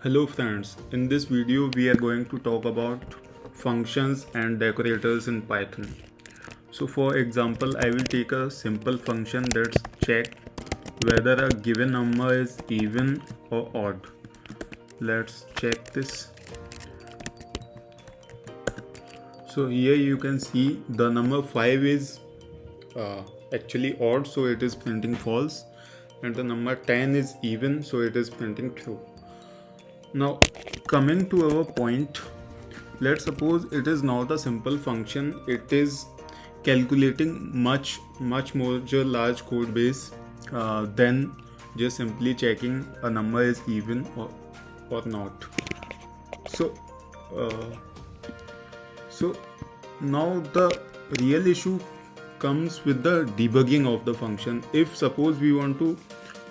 Hello friends, in this video we are going to talk about functions and decorators in Python. So for example, I will take a simple function that's check whether a given number is even or odd. Let's check this. So here you can see the number 5 is actually odd, so it is printing false, and the number 10 is even, so it is printing true. Now coming to our point, let's suppose it is not a simple function, it is calculating much more large code base than just simply checking a number is even or not. So now the real issue comes with the debugging of the function. If suppose we want to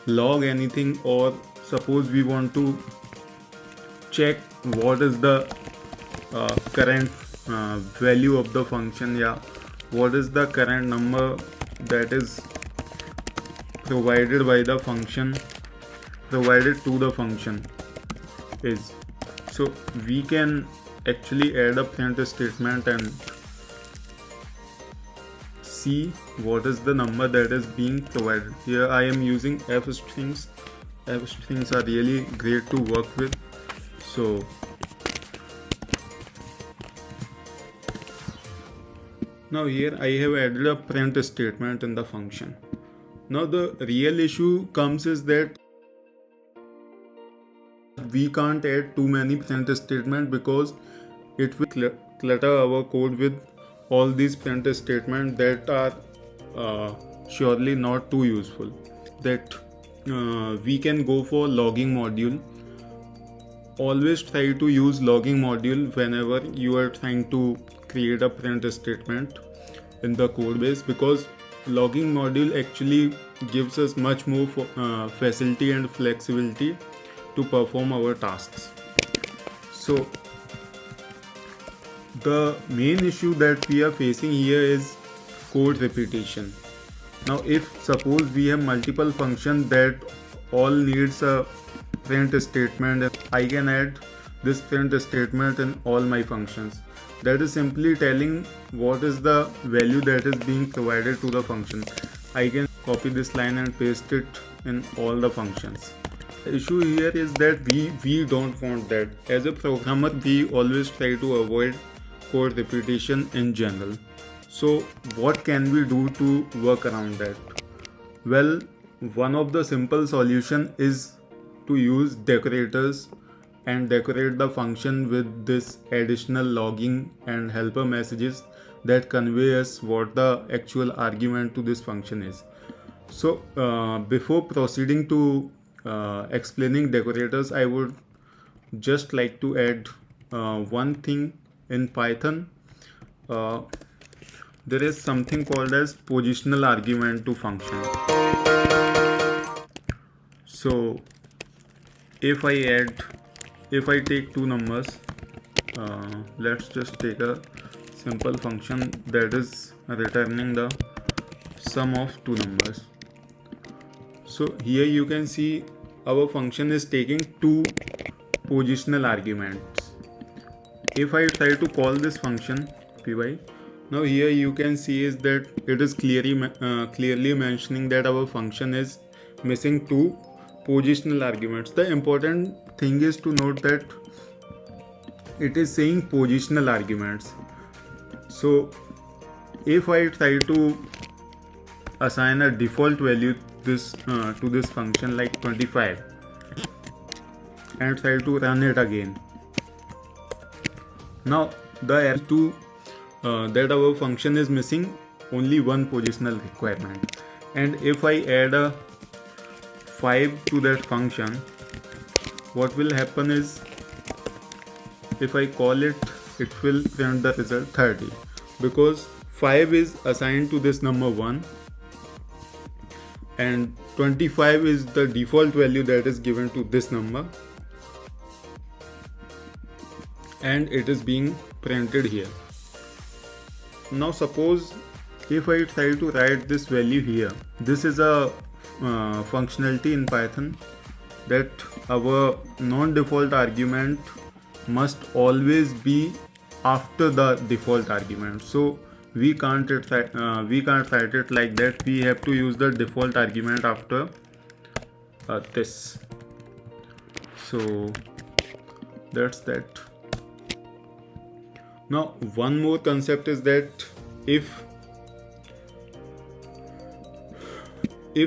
log anything, or suppose we want to check what is the current value of the function, what is the current number that is provided by the function, provided to the function is. So we can actually add a print statement and see what is the number that is being provided. Here I am using f strings. F strings are really great to work with. So now here I have added a print statement in the function. Now the real issue comes is that we can't add too many print statements because it will clutter our code with all these print statements that are surely not too useful. That we can go for logging module. Always try to use logging module whenever you are trying to create a print statement in the code base, because logging module actually gives us much more facility and flexibility to perform our tasks. So the main issue that we are facing here is code repetition. Now if suppose we have multiple functions that all needs a print statement, I can add this print statement in all my functions. That is simply telling what is the value that is being provided to the function. I can copy this line and paste it in all the functions. The issue here is that we don't want that. As a programmer, we always try to avoid code repetition in general. So what can we do to work around that? Well, one of the simple solution is to use decorators and decorate the function with this additional logging and helper messages that convey us what the actual argument to this function is. So before proceeding to explaining decorators, I would just like to add one thing in Python. There is something called as positional argument to function. So if I take two numbers, let's just take a simple function that is returning the sum of two numbers. So here you can see our function is taking two positional arguments. If I try to call this function py, now here you can see is that it is clearly mentioning that our function is missing two positional arguments. The important thing is to note that it is saying positional arguments. So if I try to assign a default value to this function like 25 and try to run it again, now the error to that our function is missing only one positional requirement. And if I add a 5 to that function, what will happen is if I call it, it will print the result 30, because 5 is assigned to this number 1 and 25 is the default value that is given to this number, and it is being printed here. Now suppose if I try to write this value here, this is a functionality in Python that our non-default argument must always be after the default argument. So we can't write it like that. We have to use the default argument after this. So that's that. Now one more concept is that if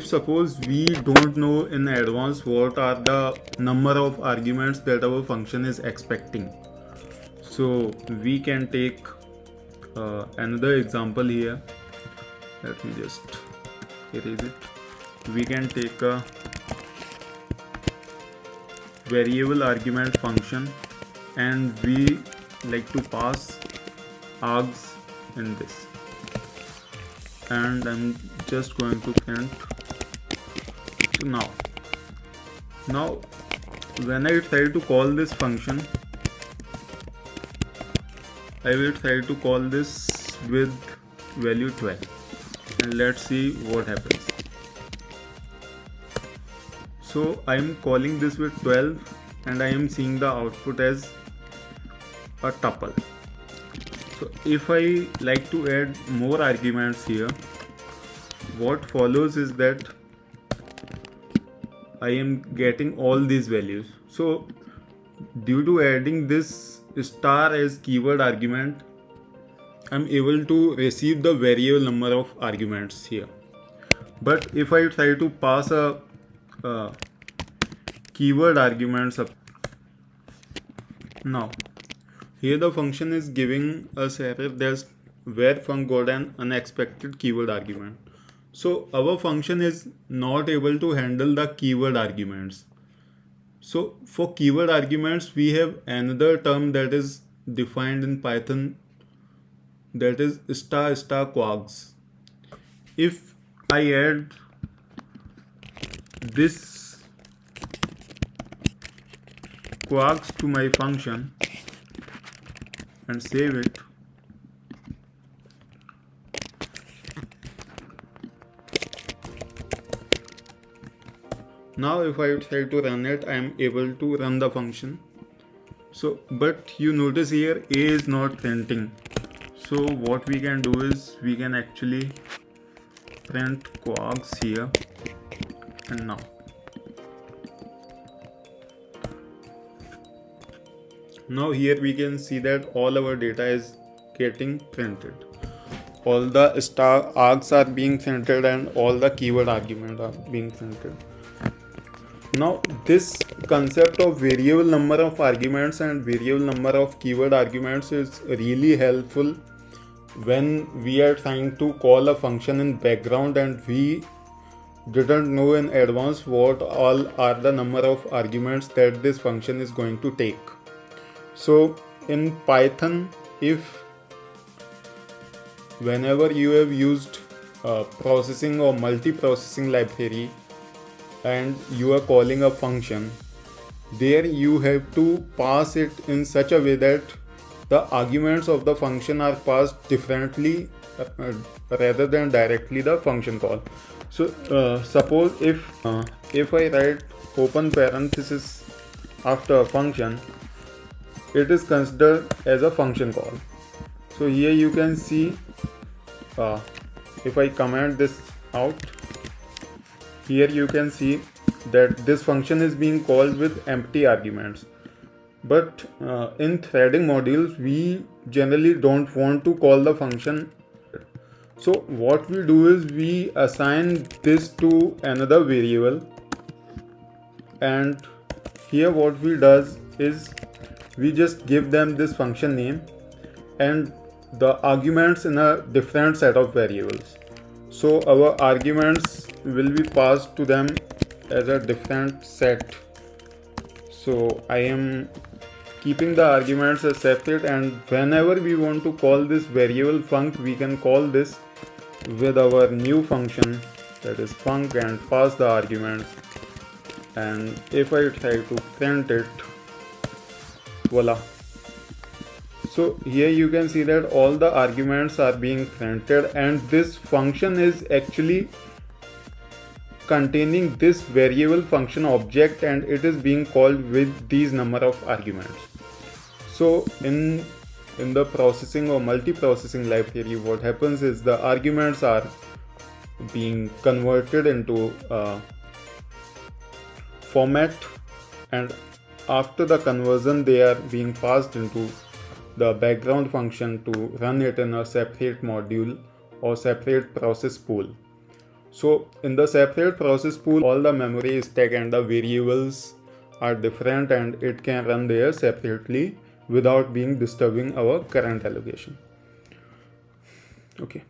suppose we don't know in advance what are the number of arguments that our function is expecting, so we can take another example here. Let me just erase it. We can take a variable argument function and we like to pass args in this, and I'm just going to print. So now when I try to call this function, I will try to call this with value 12 and let's see what happens. So I am calling this with 12 and I am seeing the output as a tuple. So if I like to add more arguments here, what follows is that I am getting all these values. So due to adding this star as keyword argument, I'm able to receive the variable number of arguments here. But if I try to pass a keyword arguments up, now here the function is giving us error that where func got an unexpected keyword argument. So our function is not able to handle the keyword arguments. So for keyword arguments we have another term that is defined in Python, that is star quarks. If I add this quarks to my function and save it, now if I try to run it, I am able to run the function. So but you notice here A is not printing. So what we can do is we can actually print quarks here, and now here we can see that all our data is getting printed. All the star args are being printed and all the keyword arguments are being printed. Now this concept of variable number of arguments and variable number of keyword arguments is really helpful when we are trying to call a function in background and we didn't know in advance what all are the number of arguments that this function is going to take. So in Python, if whenever you have used processing or multiprocessing library and you are calling a function, there you have to pass it in such a way that the arguments of the function are passed differently rather than directly the function call. So suppose if I write open parenthesis after a function, it is considered as a function call. So here you can see if I comment this out, here you can see that this function is being called with empty arguments. But in threading modules we generally don't want to call the function. So what we do is we assign this to another variable, and here what we does is we just give them this function name and the arguments in a different set of variables. So our arguments will be passed to them as a different set. So I am keeping the arguments as separate, and whenever we want to call this variable func, we can call this with our new function, that is func, and pass the arguments. And if I try to print it, voila. So here you can see that all the arguments are being printed, and this function is actually containing this variable function object, and it is being called with these number of arguments. So in the processing or multiprocessing library, what happens is the arguments are being converted into format, and after the conversion they are being passed into the background function to run it in a separate module or separate process pool. So in the separate process pool, all the memory stack and the variables are different, and it can run there separately without being disturbing our current allocation. Okay,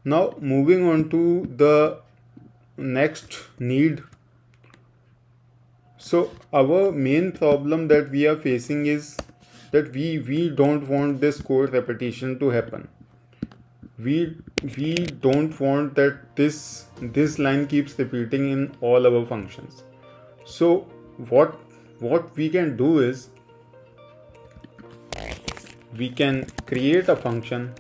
now moving on to the next need. So our main problem that we are facing is that we don't want this code repetition to happen. We don't want that this line keeps repeating in all our functions. So what we can do is we can create a function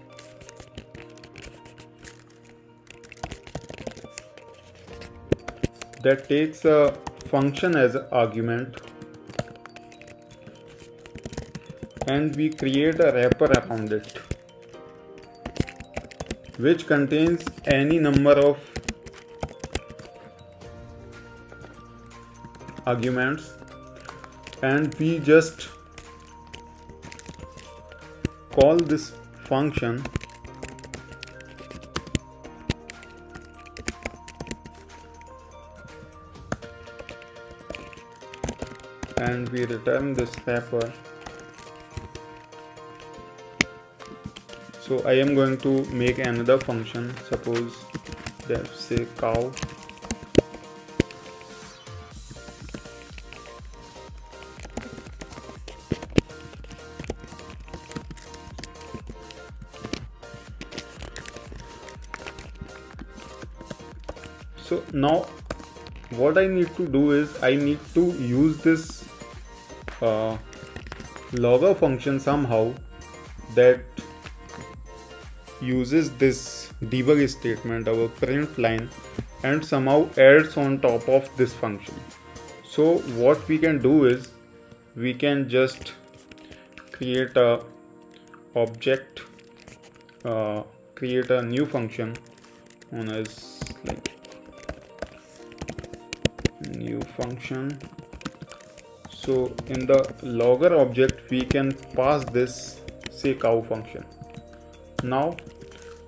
that takes a function as an argument, and we create a wrapper around it which contains any number of arguments, and we just call this function and we return this wrapper. So I am going to make another function, suppose let's say cow, so now what I need to do is I need to use this logger function somehow that uses this debug statement, our print line, and somehow adds on top of this function. So what we can do is we can just create a object, create a new function known as like new function. So in the logger object we can pass this say cow function. Now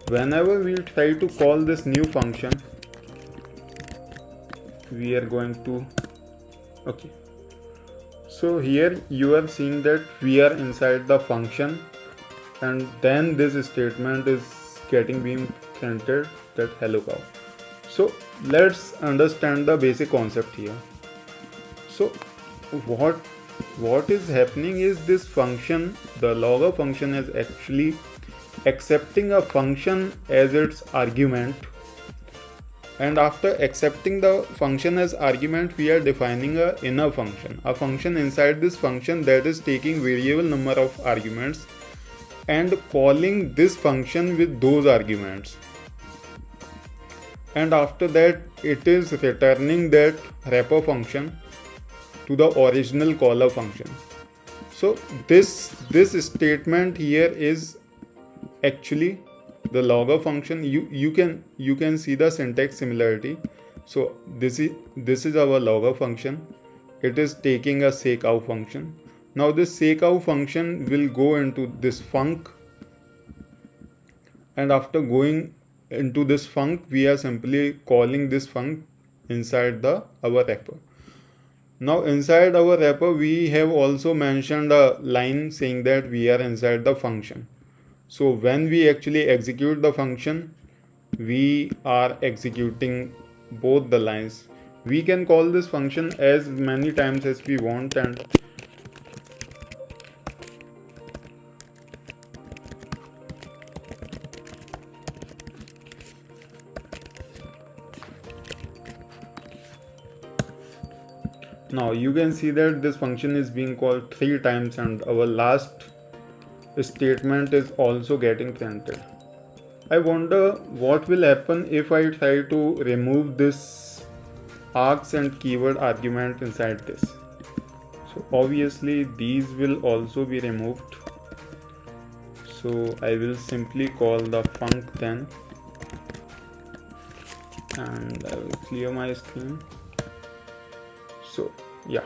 whenever we try to call this new function, we are going to okay, so here you are seeing that we are inside the function, and then this statement is being printed that hello cow. So let's understand the basic concept here. So what is happening is this function, the logger function, is actually accepting a function as its argument, and after accepting the function as argument we are defining a inner function, a function inside this function that is taking variable number of arguments and calling this function with those arguments, and after that it is returning that wrapper function to the original caller function. So this statement here is actually the logger function. You can see the syntax similarity. So this is our logger function. It is taking a say cow function. Now this say cow function will go into this func, and after going into this func we are simply calling this func inside our wrapper. Now inside our wrapper we have also mentioned a line saying that we are inside the function. So when we actually execute the function, we are executing both the lines. We can call this function as many times as we want, and now you can see that this function is being called 3 times, and our last statement is also getting printed. I wonder what will happen if I try to remove this args and keyword argument inside this. So obviously these will also be removed. So I will simply call the func then, and I will clear my screen. So yeah,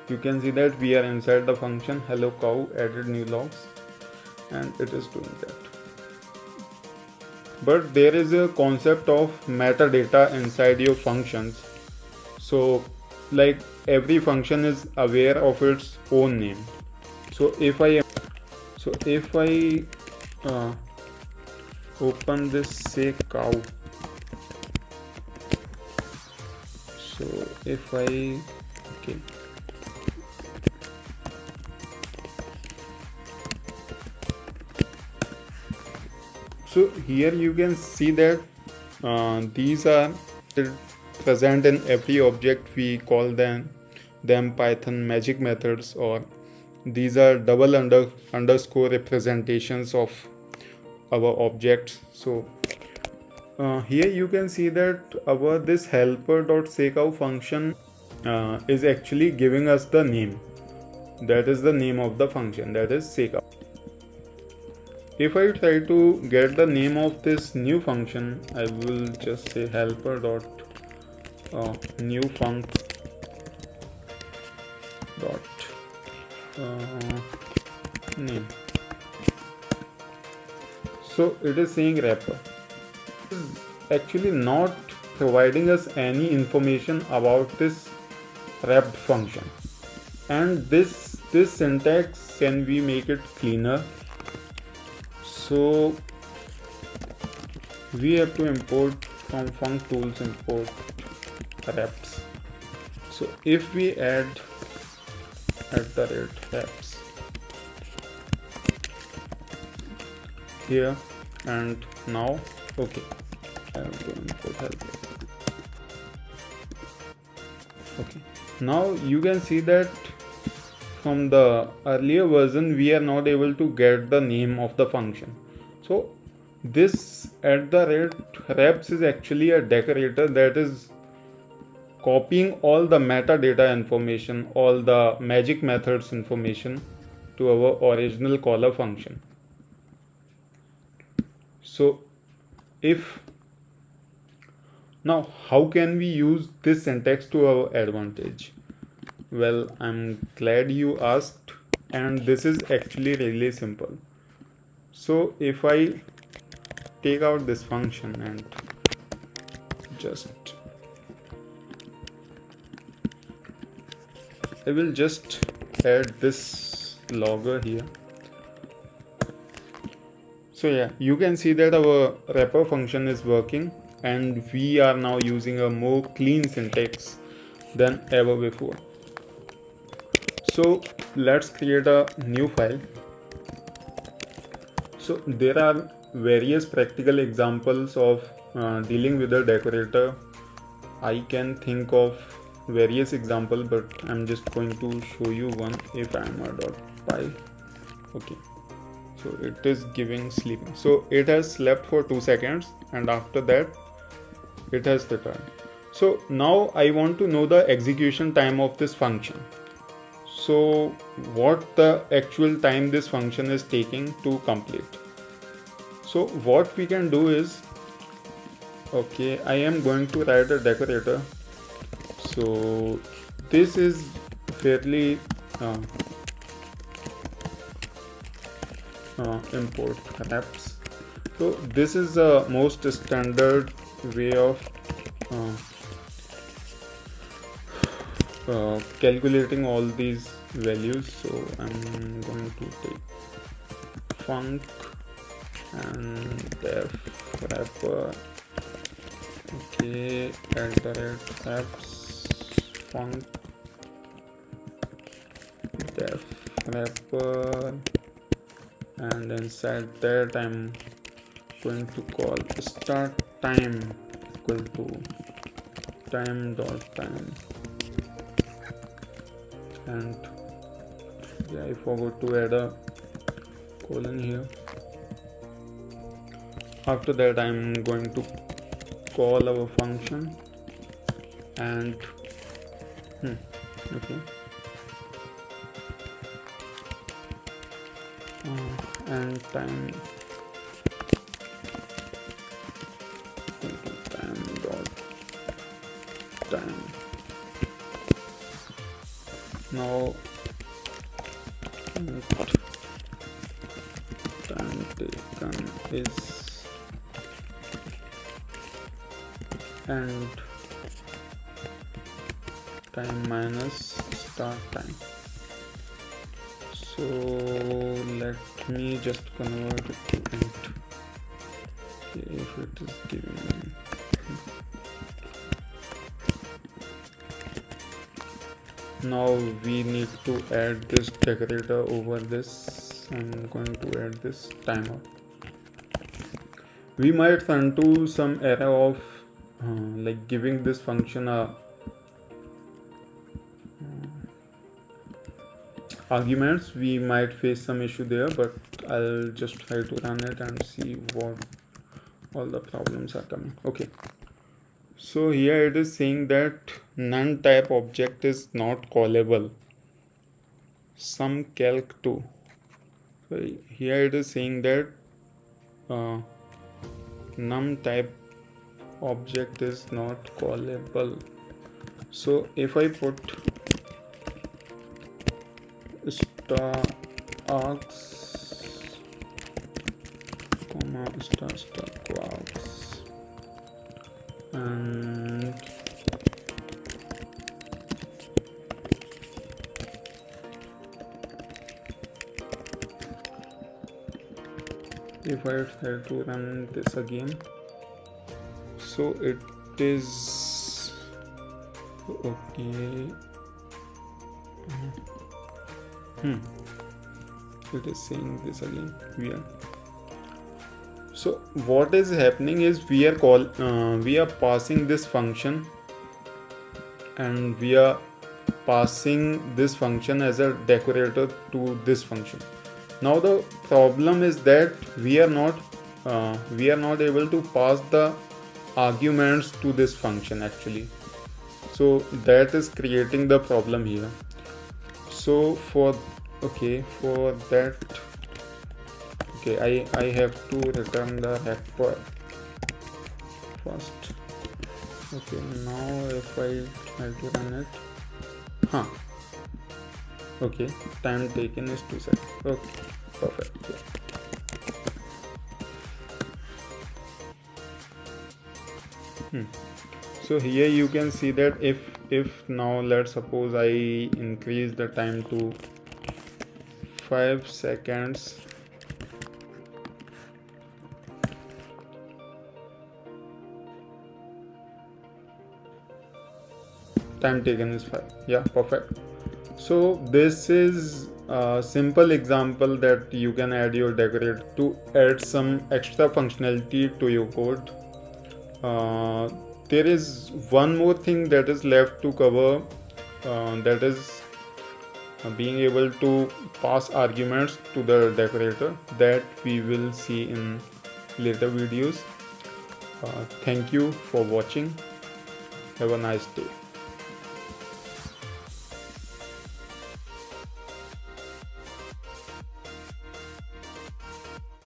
you can see that we are inside the function hello cow added new logs, and it is doing that. But there is a concept of metadata inside your functions. So like every function is aware of its own name. So if I open this say cow, so if I okay, so here you can see that these are present in every object. We call them Python magic methods, or these are double underscore representations of our objects. So here you can see that our this helper.sayCow function is actually giving us the name. That is the name of the function, that is sayCow. If I try to get the name of this new function, I will just say helper.new func name. So it is saying wrapper. This is actually not providing us any information about this wrapped function, and this syntax, can we make it cleaner? So we have to import from func tools, import wraps. So if we add @wraps here, and now okay, I am going to help. Okay, now you can see that from the earlier version we are not able to get the name of the function. So this @wraps is actually a decorator that is copying all the metadata information, all the magic methods information to our original caller function. So now how can we use this syntax to our advantage? Well, I'm glad you asked, and this is actually really simple. So if I take out this function and I will just add this logger here. So yeah, you can see that our wrapper function is working, and we are now using a more clean syntax than ever before. So let's create a new file. So there are various practical examples of dealing with a decorator. I can think of various examples, but I'm just going to show you one. If I'm a.py, okay, so it is giving sleeping. So it has slept for 2 seconds, and after that it has returned. So now I want to know the execution time of this function. So what the actual time this function is taking to complete. So what we can do is, okay, I am going to write a decorator. So this is fairly import wraps. So this is the most standard way of calculating all these values. So I'm going to take func and def wrapper, okay, @wraps func def wrapper, and inside that I'm going to call start time equal to time.time, and yeah, I forgot to add a colon here. After that I'm going to call our function and okay, and time dot time. Now time taken is and time minus start time. So let me just convert it to int. Okay, if it is giving now we need to add this decorator over this. I'm going to add this timer. We might run to some error of like giving this function a arguments. We might face some issue there, but I'll just try to run it and see what all the problems are coming. Okay, so here it is saying that none type object is not callable, some calc too. So here it is saying that num type object is not callable. So if I put star arcs comma star quarks and if I try to run this again, so it is okay. It is saying this again weird. So what is happening is we are passing this function and we are passing this function as a decorator to this function. Now the problem is that we are not able to pass the arguments to this function actually. So that is creating the problem here. So for that, I have to return the wrapper first. Okay, now if I try to run it, okay, time taken is 2 seconds. Okay, perfect. Yeah. So here you can see that if now let's suppose I increase the time to 5 seconds, time taken is 5. Yeah, perfect. So this is a simple example that you can add your decorator to add some extra functionality to your code. There is one more thing that is left to cover, that is being able to pass arguments to the decorator, that we will see in later videos. Thank you for watching. Have a nice day.